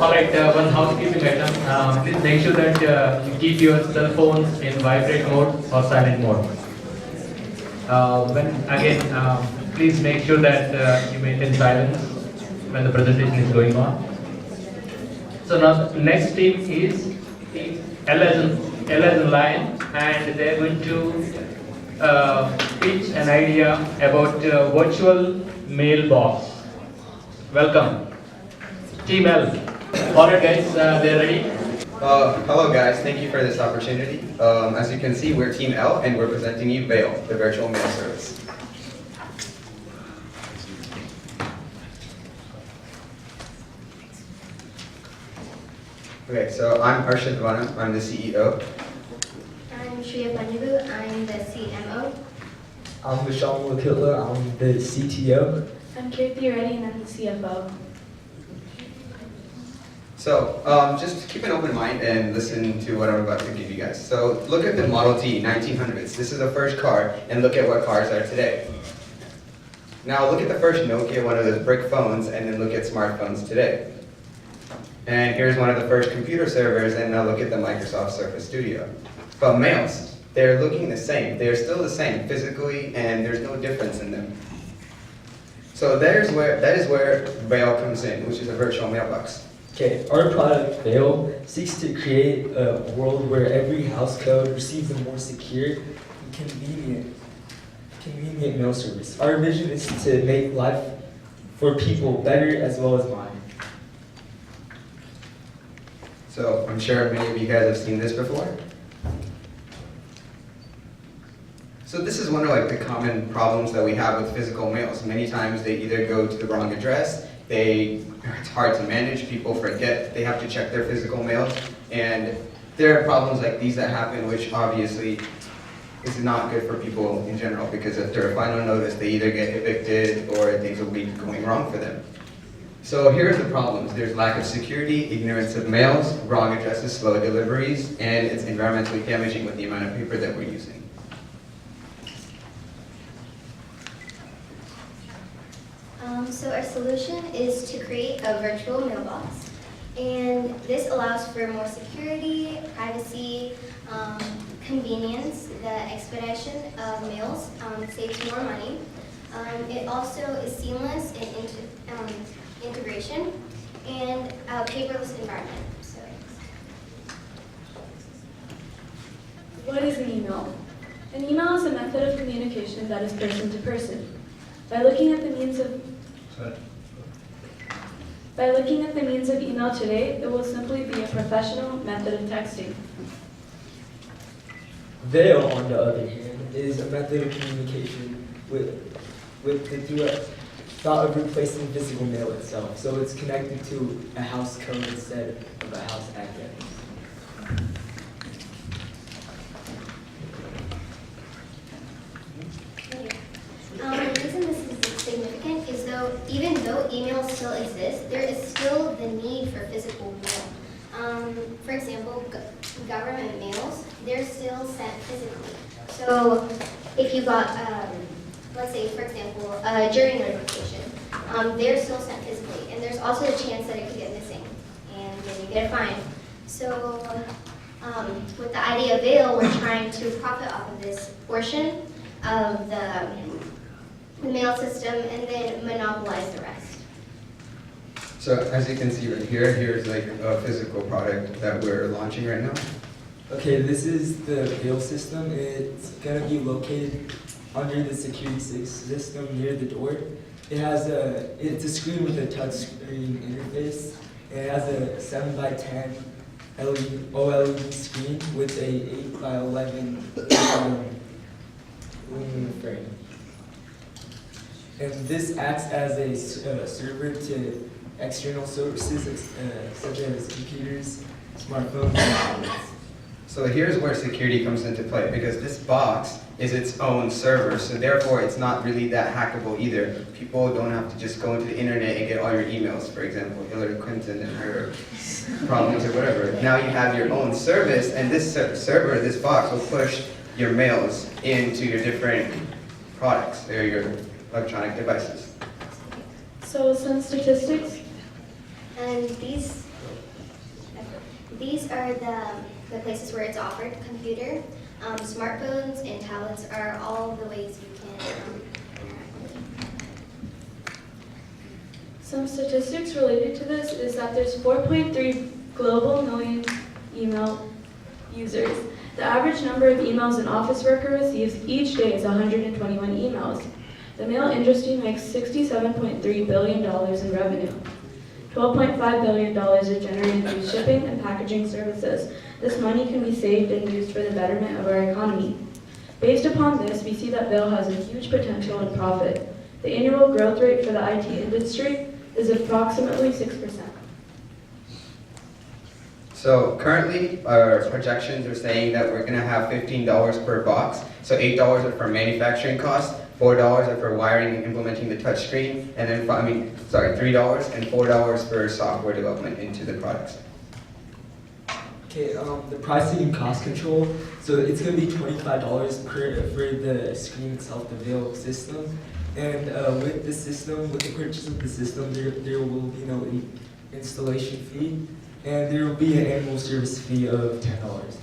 Alright, one housekeeping item. Please make sure that you keep your cell phones in vibrate mode or silent mode. When again, please make sure that you maintain silence when the presentation is going on. So now the next team is L as in lion, and they are going to pitch an idea about virtual mailbox. Welcome, Team L. Alright guys, they're ready. Hello guys, thank you for this opportunity. As you can see, we're Team L and we're presenting you Bail, the virtual mail service. Okay, so I'm Arshad Vana, I'm the CEO. I'm Shreya Panjabu, I'm the CMO. I'm Vishal Wakila, I'm the CTO. I'm Kirti Reddy and I'm the CFO. So, just keep an open mind and listen to what I'm about to give you guys. So, look at the Model T 1900s. This is the first car, and look at what cars are today. Now, look at the first Nokia, one of those brick phones, and then look at smartphones today. And here's one of the first computer servers, and now look at the Microsoft Surface Studio. But mails, they're looking the same. They're still the same physically, and there's no difference in them. So that is where Bail comes in, which is a virtual mailbox. Okay, our product, Veil, seeks to create a world where every house code receives a more secure and convenient mail service. Our vision is to make life for people better as well as mine. So I'm sure many of you guys have seen this before. So this is one of the common problems that we have with physical mails. Many times they either go to the wrong address, it's hard to manage, people forget they have to check their physical mail, and there are problems like these that happen, which obviously is not good for people in general, because if they're a final notice, they either get evicted or things will be going wrong for them. So here's the problems. There's lack of security, ignorance of mails, wrong addresses, slow deliveries, and it's environmentally damaging with the amount of paper that we're using. So our solution is to create a virtual mailbox, and this allows for more security, privacy, convenience. The expedition of mails saves more money. It also is seamless in integration and a paperless environment. So, What is an email? An email is a method of communication that is person to person. By looking at the means of email today, it will simply be a professional method of texting. Veil, on the other hand, is a method of communication with the thought of replacing physical mail itself. So it's connected to a house code instead of a house address. the reason this is significant is even though email still exists, there is still the need for physical mail. For example, government mails, they're still sent physically. So if you got, let's say, for example, a jury notification, they're still sent physically. And there's also a chance that it could get missing, and then you get a fine. So with the idea of Veil, we're trying to profit off of this portion of the mail system and then monopolize the rest. So as you can see right here, here's a physical product that we're launching right now. Okay, this is the Veil system. It's going to be located under the security system near the door. It's a screen with a touchscreen interface. It has a 7x10 OLED screen with a 8x11 aluminum frame. And this acts as a server to external services such as computers, smartphones, and tablets. So here's where security comes into play, because this box is its own server, so therefore it's not really that hackable either. People don't have to just go into the internet and get all your emails, for example, Hillary Clinton and her problems or whatever. Now you have your own service, and this server, this box, will push your mails into your different products or your electronic devices. So some statistics. And these These are the places where it's offered. Computer, smartphones, and tablets are all the ways you can interact with it. Some statistics related to this is that there's 4.3 global million email users. The average number of emails an office worker receives each day is 121 emails. The mail industry makes $67.3 billion in revenue. $12.5 billion are generated through shipping and packaging services. This money can be saved and used for the betterment of our economy. Based upon this, we see that Vail has a huge potential in profit. The annual growth rate for the IT industry is approximately 6%. So currently, our projections are saying that we're gonna have $15 per box. So $8 are for manufacturing costs, $4 are for wiring and implementing the touch screen, and then, $3 and $4 for software development into the products. Okay, the pricing and cost control. So it's going to be $25 for the screen itself, the Vail system. And with the system, with the purchase of the system, there will be no installation fee, and there will be an annual service fee of $10.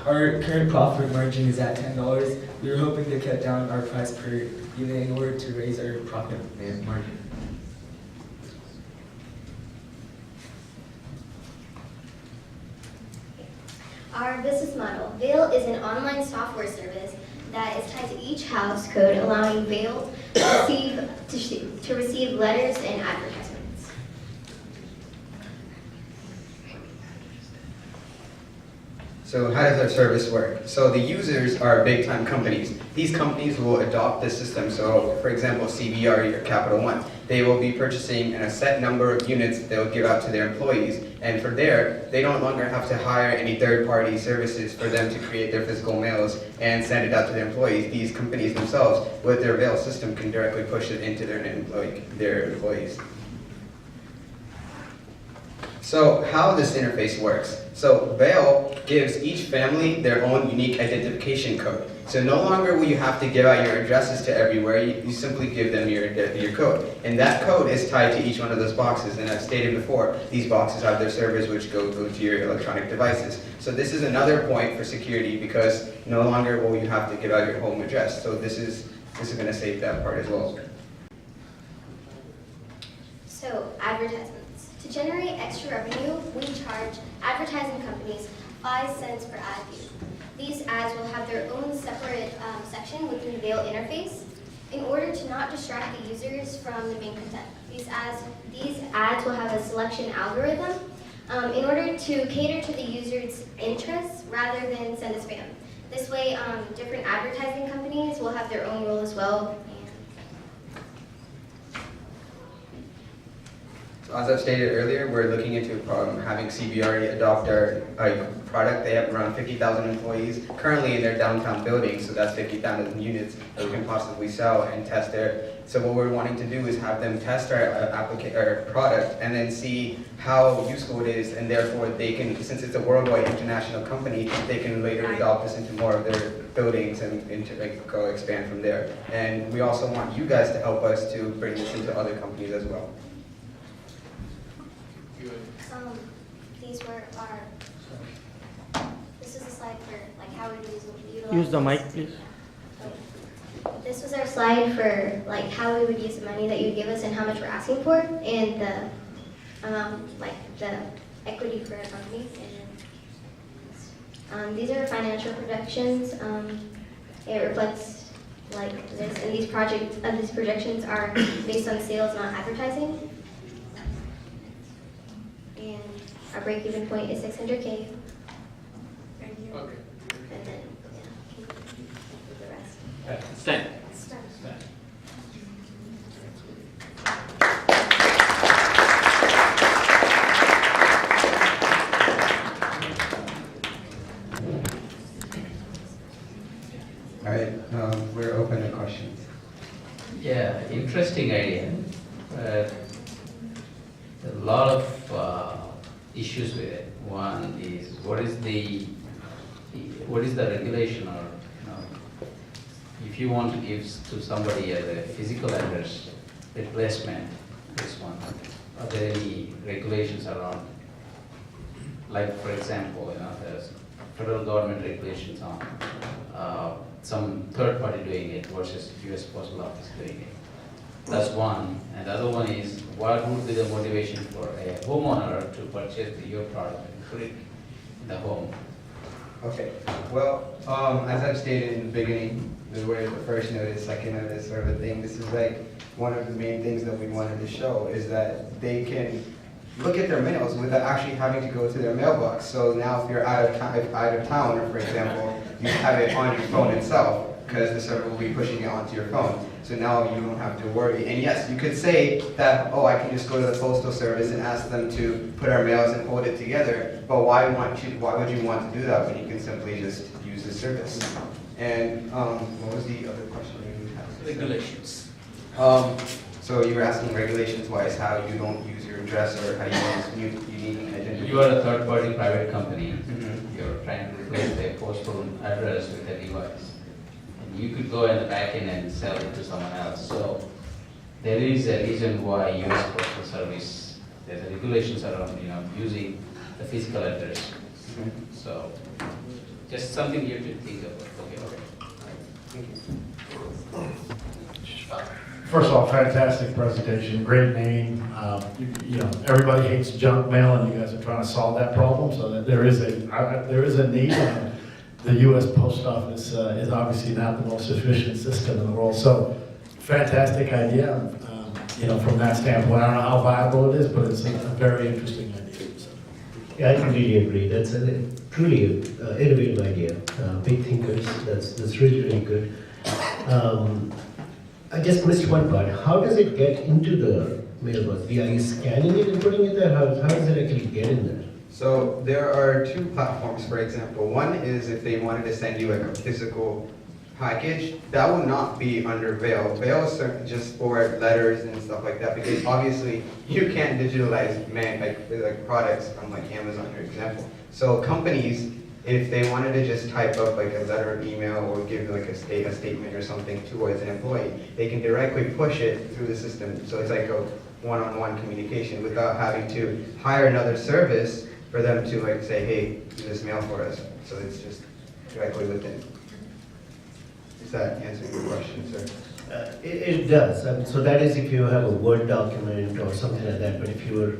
Our current profit margin is at $10. We were hoping to cut down our price per unit in order to raise our profit margin. Our business model. Vail is an online software service that is tied to each house code, allowing Vail to receive letters and advertisements. So how does our service work? So the users are big time companies. These companies will adopt the system. So for example, CBRE or Capital One, they will be purchasing a set number of units they'll give out to their employees. And from there, they no longer have to hire any third-party services for them to create their physical mails and send it out to their employees. These companies themselves, with their Vail system, can directly push it into their employees. So how this interface works. So Vail gives each family their own unique identification code. So no longer will you have to give out your addresses to everywhere, you simply give them your code. And that code is tied to each one of those boxes. And I've stated before, these boxes have their servers which go to your electronic devices. So this is another point for security because no longer will you have to give out your home address. So this is going to save that part as well. So, advertisements. To generate extra revenue, we charge advertising companies 5 cents per ad view. These ads will have their own separate section within the Vail interface in order to not distract the users from the main content. These ads will have a selection algorithm in order to cater to the user's interests rather than send a spam. This way, different advertising companies will have their own role as well. As I've stated earlier, we're looking into having CBRE adopt our product. They have around 50,000 employees currently in their downtown building, so that's 50,000 units that we can possibly sell and test there. So what we're wanting to do is have them test our product and then see how useful it is, and therefore they can, since it's a worldwide international company, they can later adopt this into more of their buildings and go expand from there. And we also want you guys to help us to bring this into other companies as well. These were this is a slide for like how we utilize. Use the mic, please. This was our slide for like how we would use the money that you give us and how much we're asking for, and the equity for our company. And these are financial projections. It reflects like this, and these projections are based on sales, not advertising. And our break-even point is $600K. Thank you. Okay. And then, yeah, the rest. Stand. Start. All right, we're open to questions. Yeah, interesting idea. A lot of issues with it. One is what is the regulation, or if you want to give to somebody as a physical address replacement, this one, are there any regulations around? like for example, there's federal government regulations on some third party doing it versus US Postal Office doing it. That's one. And the other one is, what would be the motivation for a homeowner to purchase your product and put it in the home? Okay, well, as I've stated in the beginning, the first notice, second notice, sort of a thing, this is like one of the main things that we wanted to show is that they can look at their mails without actually having to go to their mailbox. So now if you're out of town, or for example, you have it on your phone itself, because the server will be pushing it onto your phone. So now you don't have to worry. And yes, you could say that, oh, I can just go to the postal service and ask them to put our mails and hold it together. But why would you want to do that when you can simply just use the service? And what was the other question you had? Regulations. So you were asking regulations-wise how you don't use your address or how you use unique identity. You are a third party private company. Mhm. You're trying to replace a postal address with a device. And you could go in the back end and sell it to someone else. So there is a reason why US Postal Service, there's a regulations around, using the physical address. Mhm. So just something you should think about. Okay. Thank you. First of all, fantastic presentation, great name. Everybody hates junk mail, and you guys are trying to solve that problem. So that there is a need. And the U.S. Post Office is obviously not the most efficient system in the world. So, fantastic idea. From that standpoint, I don't know how viable it is, but it's a very interesting idea. So. Yeah, I completely agree. That's truly an innovative idea. Big thinkers. That's really, really good. I just missed one part. How does it get into the mailbox? Are you scanning it and putting it there? How does it actually get in there? So there are two platforms, for example. One is if they wanted to send you like a physical package, that would not be under Veil. Veil is just for letters and stuff like that, because obviously you can't digitalize like products from like Amazon, for example. So companies, if they wanted to just type up like a letter of email or give like a statement or something towards an employee, they can directly push it through the system. So it's like a one-on-one communication without having to hire another service for them to like say, hey, do this mail for us. So it's just directly within. Is that answering your question, sir? It does. So that is if you have a Word document or something like that. But if you were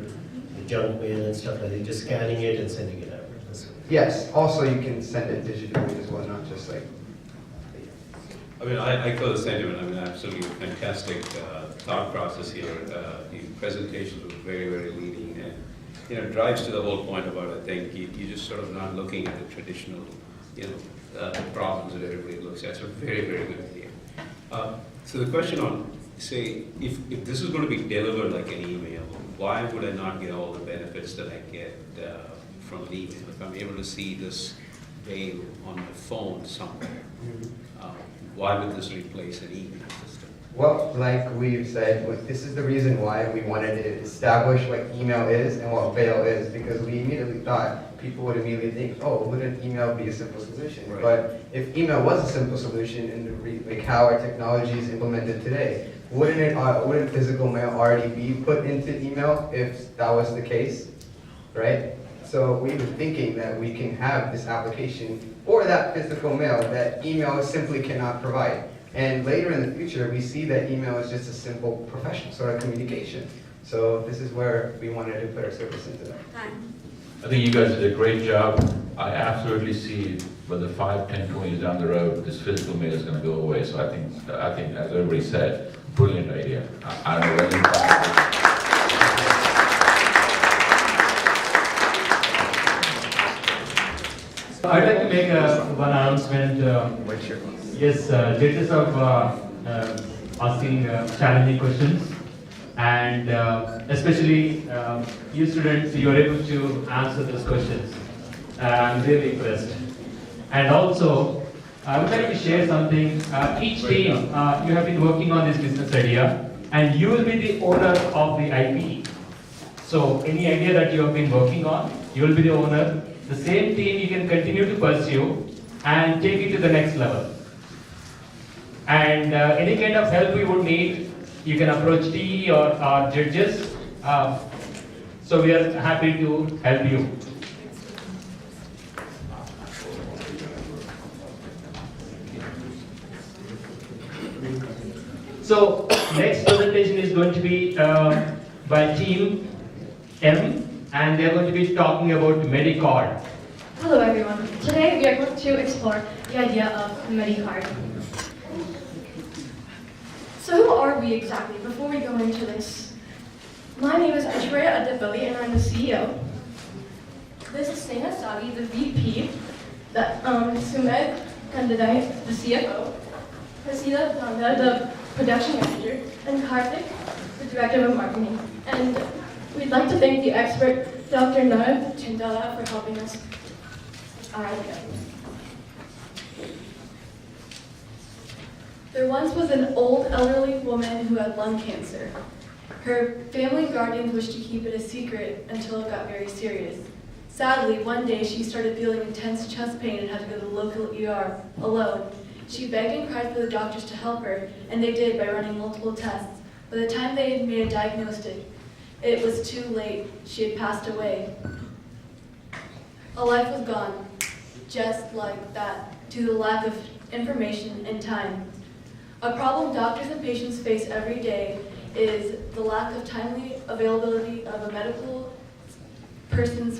junk mail and stuff like that, just scanning it and sending it out. Yes. Also, you can send it digitally as well, not just like. I mean, I echo the sentiment. I mean, absolutely fantastic thought process here. The presentations were very, very leading, and drives to the whole point about, I think you just sort of not looking at the traditional, problems that everybody looks at. So very, very good idea. So the question on, say, if this is going to be delivered like an email, why would I not get all the benefits that I get from an email? If I'm able to see this mail on my phone somewhere, why would this replace an email system? Well, like we've said, this is the reason why we wanted to establish what email is and what Veil is, because we immediately thought people would immediately think, oh, wouldn't email be a simple solution? Right. But if email was a simple solution in like how our technology is implemented today, wouldn't physical mail already be put into email if that was the case, right? So we were thinking that we can have this application for that physical mail that email simply cannot provide. And later in the future, we see that email is just a simple professional sort of communication. So this is where we wanted to put our service into that. I think you guys did a great job. I absolutely see whether 5, 10, 20 years down the road, this physical mail is going to go away. So I think, as everybody said, brilliant idea. I don't know whether I'd like to make one announcement. Yes, judges of asking challenging questions, and especially you students, you are able to answer those questions. I'm really impressed. And also, I would like to share something. Each team, you have been working on this business idea, and you will be the owner of the IP. So any idea that you have been working on, you will be the owner. The same team you can continue to pursue and take it to the next level. And any kind of help you would need, you can approach TE or judges. So we are happy to help you. So next presentation is going to be by Team M, and they're going to be talking about Medicard. Hello everyone. Today we are going to explore the idea of Medicard. So who are we exactly before we go into this? My name is Aishwarya Adipali and I'm the CEO. This is Sneha Sagi, the VP, Sumed Kandadai, the CFO, Hasila Nanda, the production manager, and Karthik, the director of marketing. And we'd like to thank the expert, Dr. Nab Chindala, for helping us. There once was an old elderly woman who had lung cancer. Her family guardians wished to keep it a secret until it got very serious. Sadly, one day she started feeling intense chest pain and had to go to the local ER alone. She begged and cried for the doctors to help her, and they did by running multiple tests. By the time they had made a diagnosis, it was too late. She had passed away. A life was gone, just like that, due to the lack of information and time. A problem doctors and patients face every day is the lack of timely availability of a medical patient's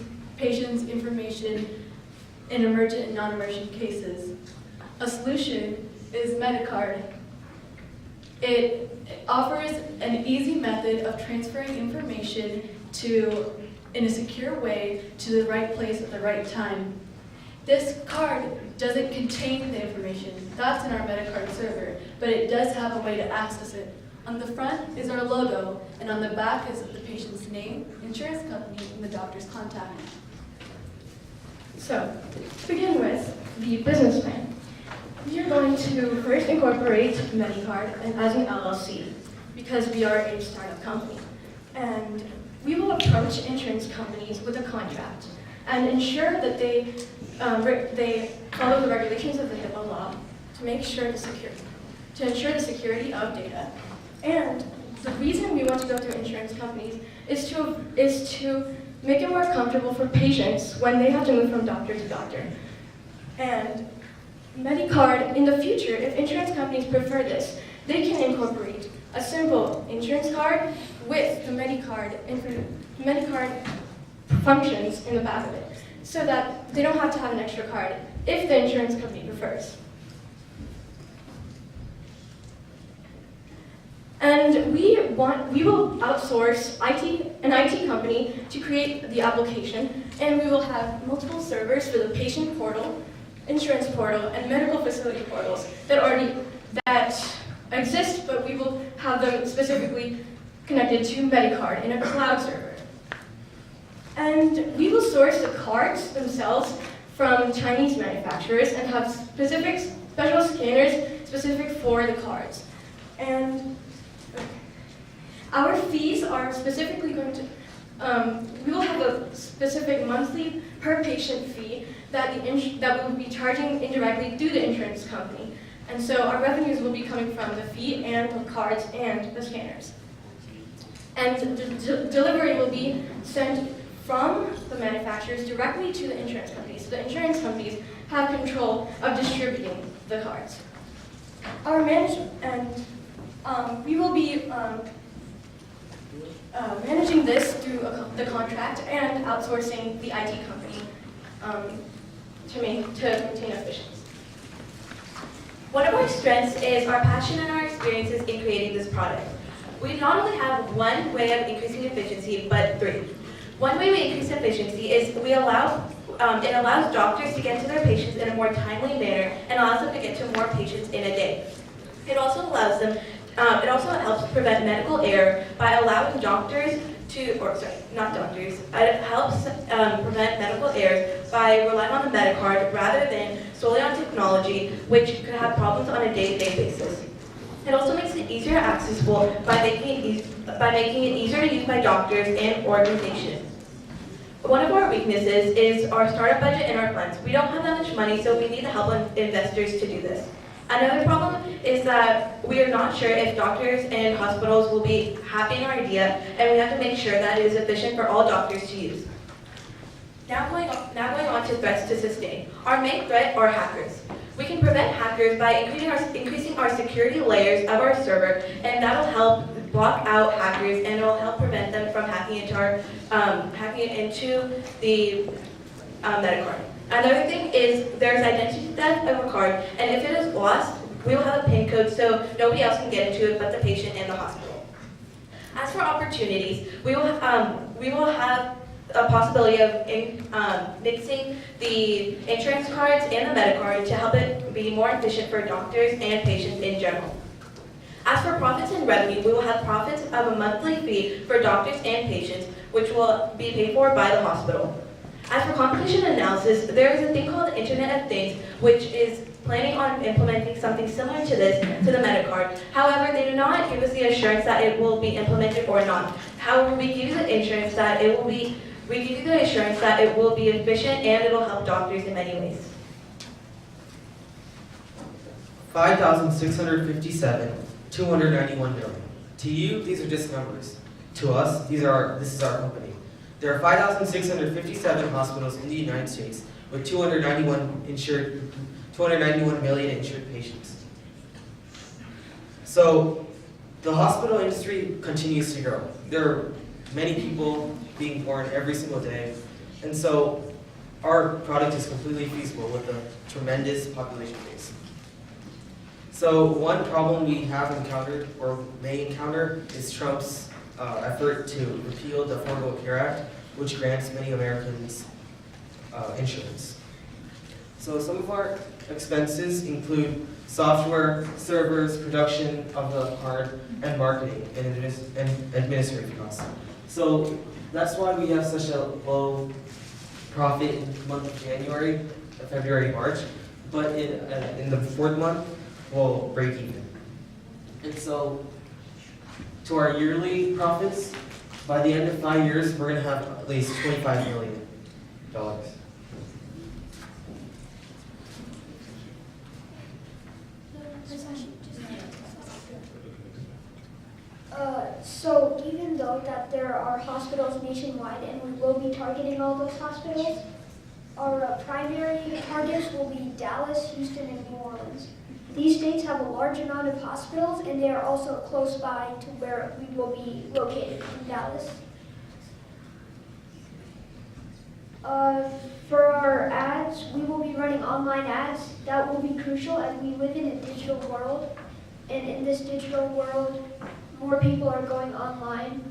information in emergent and non-emergent cases. A solution is Medicard. It offers an easy method of transferring information in a secure way to the right place at the right time. This card doesn't contain the information. That's in our Medicard server, but it does have a way to access it. On the front is our logo, and on the back is the patient's name, insurance company, and the doctor's contact. So, to begin with, the business plan. We are going to first incorporate Medicard as an LLC, because we are a startup company. And we will approach insurance companies with a contract and ensure that they follow the regulations of the HIPAA law to ensure the security of data. And the reason we want to go through insurance companies is to make it more comfortable for patients when they have to move from doctor to doctor. And Medicard, in the future, if insurance companies prefer this, they can incorporate a simple insurance card with the Medicard functions in the back of it, so that they don't have to have an extra card if the insurance company prefers. And we will outsource an IT company to create the application, and we will have multiple servers for the patient portal, insurance portal, and medical facility portals that exist, but we will have them specifically connected to Medicard in a cloud server. And we will source the cards themselves from Chinese manufacturers and have special scanners specific for the cards. And our fees are specifically going to, we will have a specific monthly per patient fee that we will be charging indirectly through the insurance company. And so our revenues will be coming from the fee and the cards and the scanners. And the delivery will be sent from the manufacturers directly to the insurance companies. So the insurance companies have control of distributing the cards. Our management, and we will be managing this through the contract and outsourcing the IT company to maintain efficiency. One of our strengths is our passion and our experiences in creating this product. We not only have one way of increasing efficiency, but three. One way we increase efficiency is it allows doctors to get to their patients in a more timely manner and allows them to get to more patients in a day. It also allows them, it also helps prevent medical error by allowing doctors it helps prevent medical errors by relying on the Medicard rather than solely on technology, which could have problems on a day-to-day basis. It also makes it easier accessible by making it easier to use by doctors and organizations. One of our weaknesses is our startup budget and our funds. We don't have that much money, so we need the help of investors to do this. Another problem is that we are not sure if doctors and hospitals will be happy in our idea, and we have to make sure that it is efficient for all doctors to use. Now going on to threats to sustain. Our main threat are hackers. We can prevent hackers by increasing our security layers of our server, and that'll help block out hackers, and it'll help prevent them from hacking into the MetaCard. Another thing is there's identity theft of a card, and if it is lost, we will have a PIN code so nobody else can get into it but the patient and the hospital. As for opportunities, we will have a possibility of mixing the insurance cards and the MetaCard to help it be more efficient for doctors and patients in general. As for profits and revenue, we will have profits of a monthly fee for doctors and patients, which will be paid for by the hospital. As for competition analysis, there is a thing called the Internet of Things, which is planning on implementing something similar to this to the MetaCard. However, they do not give us the assurance that it will be implemented or not. However, we give you the assurance that it will be efficient and it will help doctors in many ways. 5,657, 291 million. To you, these are just numbers. To us, this is our company. There are 5,657 hospitals in the United States with 291 million insured patients. So the hospital industry continues to grow. There are many people being born every single day, and so our product is completely feasible with a tremendous population base. So one problem we have encountered, or may encounter, is Trump's effort to repeal the Affordable Care Act, which grants many Americans insurance. So some of our expenses include software, servers, production of the card, and marketing and administrative costs. So that's why we have such a low profit in the month of January, February, March, but in the fourth month, we'll break even. And so to our yearly profits, by the end of 5 years, we're going to have at least $25 million. So even though that there are hospitals nationwide and we will be targeting all those hospitals, our primary targets will be Dallas, Houston, and New Orleans. These states have a large amount of hospitals and they are also close by to where we will be located in Dallas. For our ads, we will be running online ads. That will be crucial as we live in a digital world. And in this digital world, more people are going online.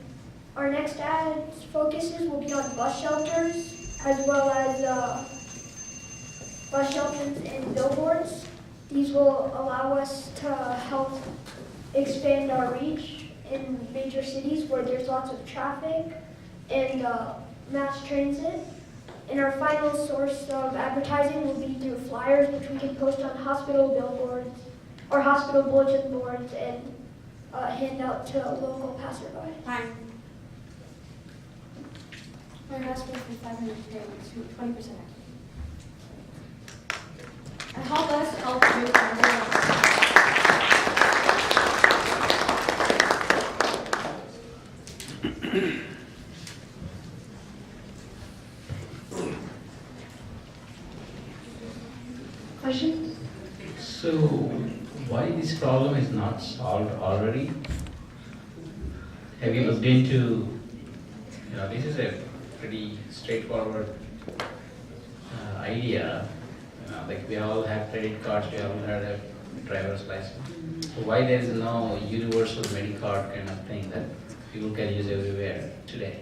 Our next ads focuses will be on bus shelters, as well as bus shelters and billboards. These will allow us to help expand our reach in major cities where there's lots of traffic and mass transit. And our final source of advertising will be through flyers, which we can post on hospital billboards or hospital bulletin boards and hand out to local passerby. Hi. We're asking for 500 to 20%. And help us help you. Question? So, why this problem is not solved already? Have you looked into, this is a pretty straightforward idea. Like we all have credit cards, we all have a driver's license. So why there is no universal Medicard kind of thing that people can use everywhere today?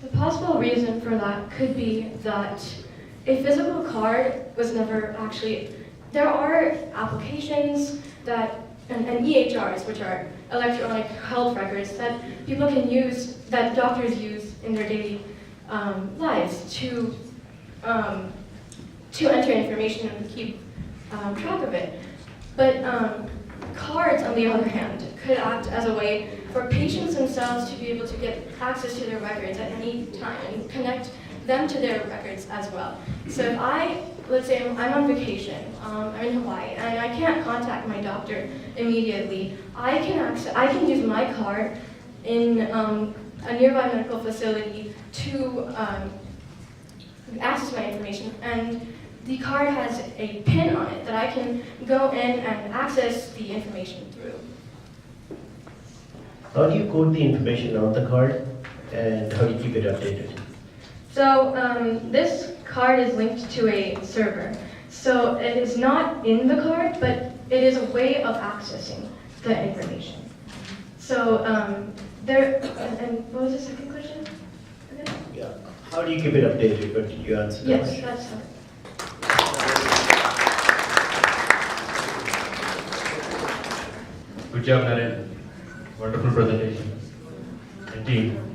The possible reason for that could be that a physical card was never actually, there are applications that, and EHRs, which are electronic health records that people can use, that doctors use in their daily lives to enter information and keep track of it. But cards, on the other hand, could act as a way for patients themselves to be able to get access to their records at any time and connect them to their records as well. So if let's say I'm on vacation, I'm in Hawaii, and I can't contact my doctor immediately, I can use my card in a nearby medical facility to access my information, and the card has a pin on it that I can go in and access the information through. How do you code the information on the card, and how do you keep it updated? So this card is linked to a server. So it is not in the card, but it is a way of accessing the information. So and what was the second question? Okay. Yeah. How do you keep it updated? But you answered that Yes, question. that's how. Good job, Naren. Wonderful presentation. And team.